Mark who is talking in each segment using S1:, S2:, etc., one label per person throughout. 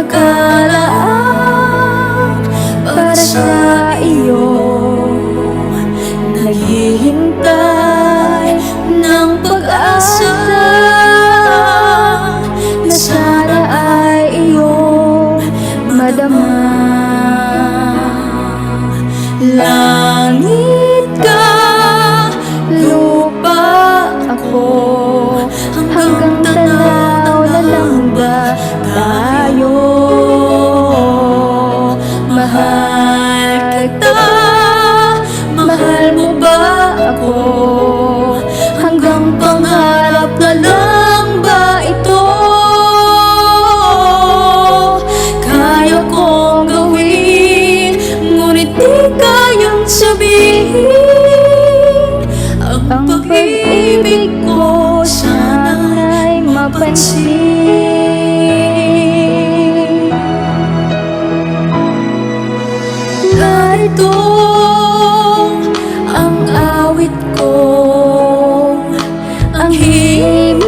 S1: nakalaan para sa iyo, naghihintay ng pag-asa na sana ay iyong madama. Langit ka, lupa ako, hanggang tanaw na lang ba tayo? Mahal kita, mahal mo ba ako? Hanggang pangarap na lang ba ito? Kaya kong gawin, ngunit di kayang sabihin. Ang pag-ibig ko sana'y mapansin. Narito ang awit ko, ang himig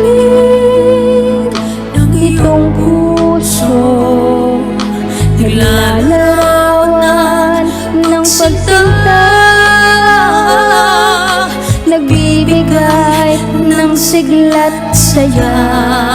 S1: ng iyong puso, naglalarawan ng pagsinta, nagbibigay ng sigla't saya.